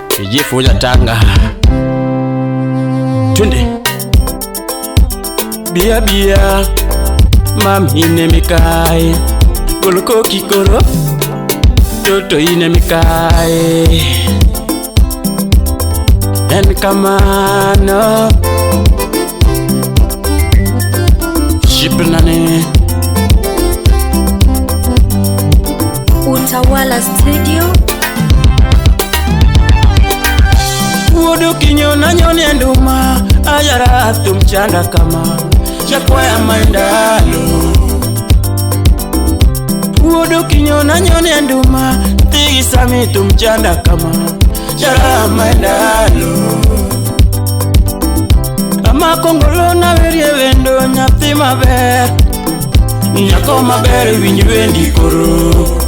Kijifu ya Tanga. Twende. Bia bia mami ne mikai Goloko kikoro Toto ine mikai En kamano Shipnane Utawala Studio. Uodo kinyo na nyoni enduma Ayara tumchanda kama Chakwa ya mandalo Uodo kinyo na nyoni enduma Tigi sami tumchanda kama Chara mandalo Ama kongolo na verie wendo Nyati maber Nyako maber winyi wendi koro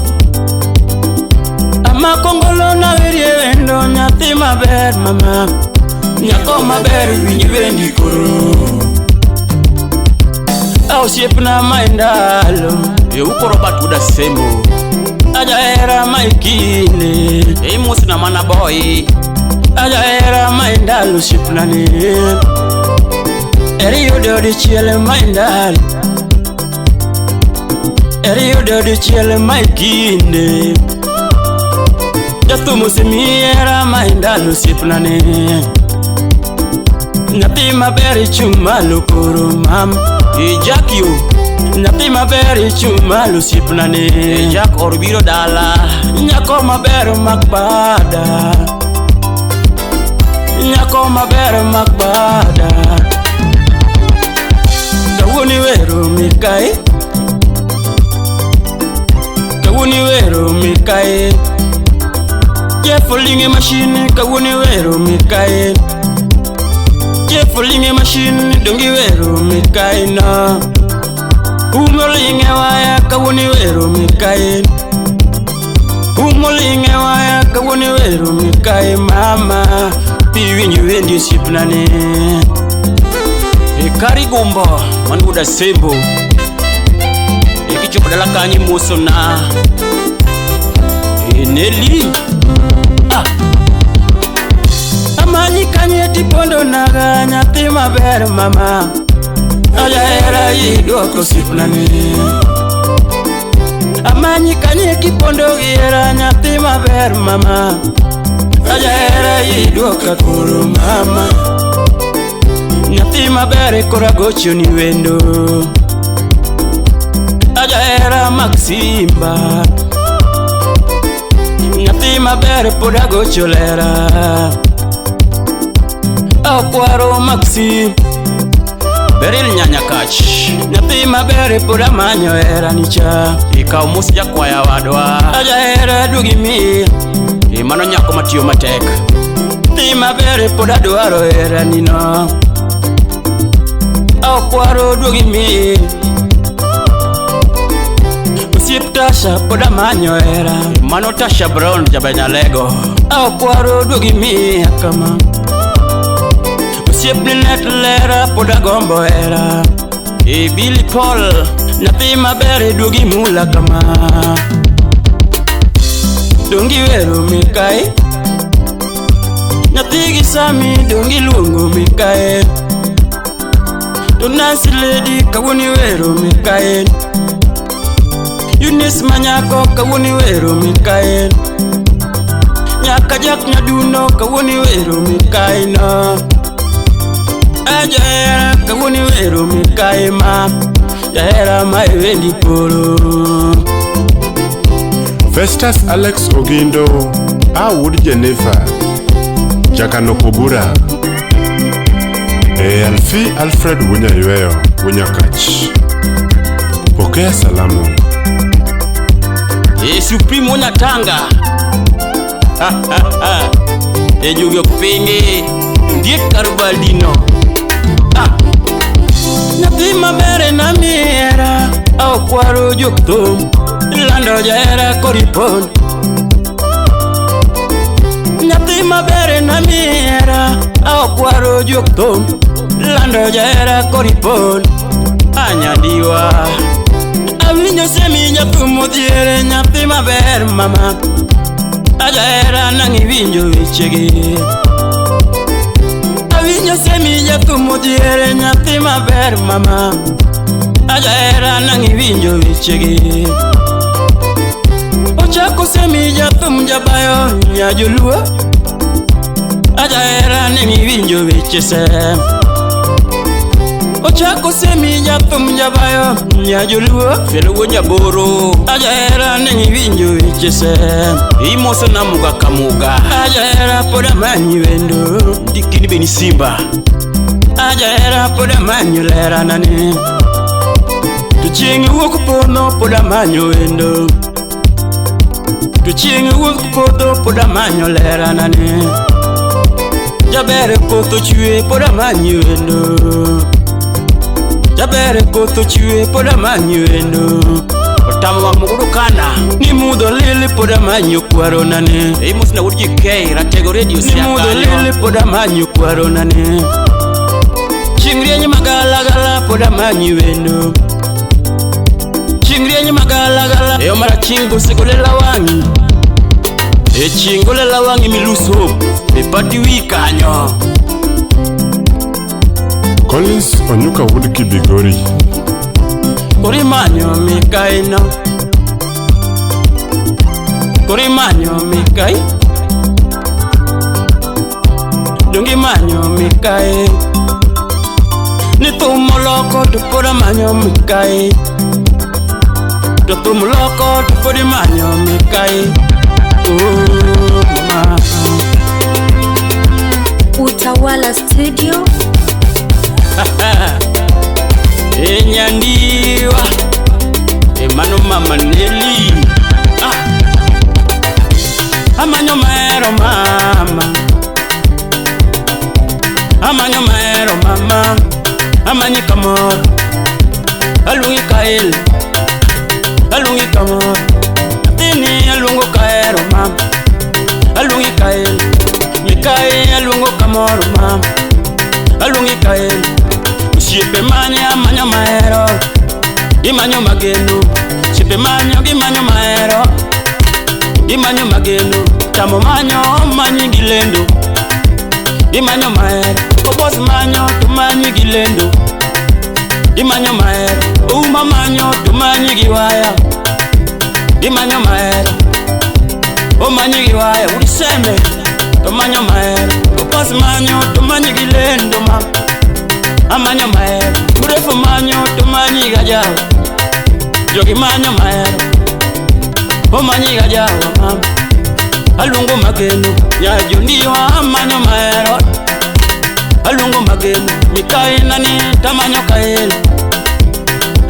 Ama kongolo na verie wendo Nyati maber mama Nyako maber winyi wendi koro Au siepna maendalo ukoro batu da sembo Aja era maikine musi na mana boy Aja era maendalo siepna ne Eri yode odi chiele maendalo Eri yode odi chiele maikine Jatu musi miera maendalo siepna ne Nyati maberi chuma lukuru mam Jakio Nyati maberi chuma lusipnane Jak orbiro dala Nyako maber makbada Nyako maber makbada Kawuni wero mikai Kawuni wero mikai Jefolinge machine kawuni wero mikai Jefolinge machine dongi wero mikai na Umolinge waya kawuni wero mikai Umolinge waya kawuni wero mikai mama Piwinyi wendi sipnane Kari gumba manuda sembo Kichupa dala kanyi muso na Neli Amanyi kanye tipondo naga Nyati maber mama Aja era yidoko sipnane Amanyi kanye kipondo gira Nyati maber mama Aja era yidoka kuro mama Nyati maber kora gocho ni wendo Aja era Maximba Nyati maber poda gocho lera Akwaro Maxim Beril nyanya kach Nyati mabere poda manyo era nicha Ika umusi ya kwa ya wadwa Aja era dugi mi Imano nyako matiyo matek Nyati mabere poda duaro era nino Akwaro dugi mi Usip Tasha poda manyo era Imano Tasha Brown jabenya lego Akwaro dugi mi akama Siepni net lera poda gombo era Billy Paul Nyati mabere dugi mula kama Dongi wero mikai Nyati gisami dongi lungo mikai Donansi lady kawuni wero mikai Yunis manyako kawuni wero mikai Nyaka jak nyaduno kawuni wero mikai na Aja era kawuni wero mikai ma Jaera mai wendi polo Festus Alex Ogindo Wood Jennifer Jakano Kobura Alfi Alfred Wunya Yueo Wunya Kach Pokea salamu Supreme Wunya Tanga Jugyo kupingi Ndiye Karubaldino Nyati mabere na miera Au kwaro juktum Lando jaera koripon Nyati mabere na miera Au kwaro juktum Lando jaera koripon Anyadiwa Awinyo semi nyatumo modhiere nyathi maber mama ajahera nangi winjo wechegi awinjo semi jathum modhiere nyathi maber mama ajahera nangi winjo wechegi ochako semi jathum jabayo nyajoluo ajahera nangi winjo wechese ochako semi jathum jabayo nyajoluo felugo nyaboro ajahera nangi winjo wechese imoso namuga kamuga ajahera poda manyi wendo dikini beni simba ajahera poda manyi lera nani tuchingi wuok pono poda manyo wendo tuchingi wuok podo poda manyo lera nani jabere poto chue poda manyi wendo jabere kotho chue poda manyi wendo otamo wang mugudu kana ni mudo lili poda manyi kwaro nane ei musna wurji kei ratego radio siya kanyo ni mudo lili poda manyi kwaro nane chingrienyi magala gala poda manyi wendo chingrienyi magala gala eo mara chingo sikolela wangi e chingo lela wangi miluso e pati wikanyo Collins Onyuka Wood Kibigori Korimanyo mikai no Korimanyo mikai Dungi manyo mikai Nitumo loko tupura manyo mikai Tutumo loko tupuri manyo mikai Mama Utawala Studio Enyandiwa Emano mama Nelly Amanyo maero mama Amanyo maero mama Amanyi kamor Alungi kael Alungi kamor Tini alungo kaero mama Alungi kael Mikai alungo kamor mama Alungi kael Sipe manya manyo maero Imanyo mageno Sipe manyo gimanyo maero Imanyo mageno Tamo manyo manyi gilendo Imanyo maero Obos manyo tumanyi gilendo Imanyo maero Uma manyo tumanyi giwaya Imanyo maero Omanyi giwaya Uriseme Tumanyo maero Obos manyo tumanyi gilendo ma Amanyo maero Murefu manyo tumanyi gajawa Jogi manyo maero Omanyi gajawa mama Alungo mageno Nyajo ndiwa amanyo maero Alungo mageno Mikai nani tamanyo kaeli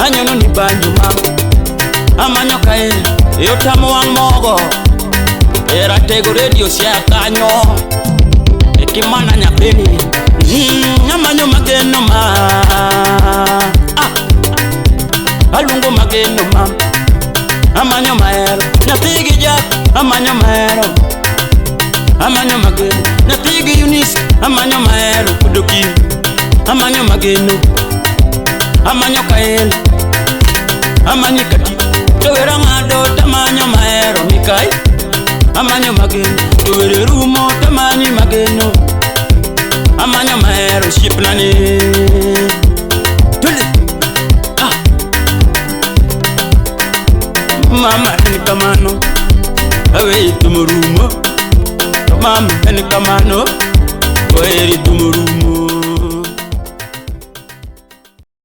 Anyono ni banjo mama Amanyo kaeli Yotamu wang mogo Era tego radio siya kanyo Ekimana nyapeni Amanyo mageno ma Alungo mageno ma Amanyo maero Natigi jak Amanyo maero Amanyo mageno Natigi Eunice Amanyo maero Kudoki Amanyo mageno Amanyo kaeli Amanyo kati Towera ngado tamanyo maero Mikai Amanyo mageno Towere rumo tamanyi mageno Amanyo maero shiplani Tuli Mama eni kamano Awe tumurumo Mama eni kamano Weri tumurumo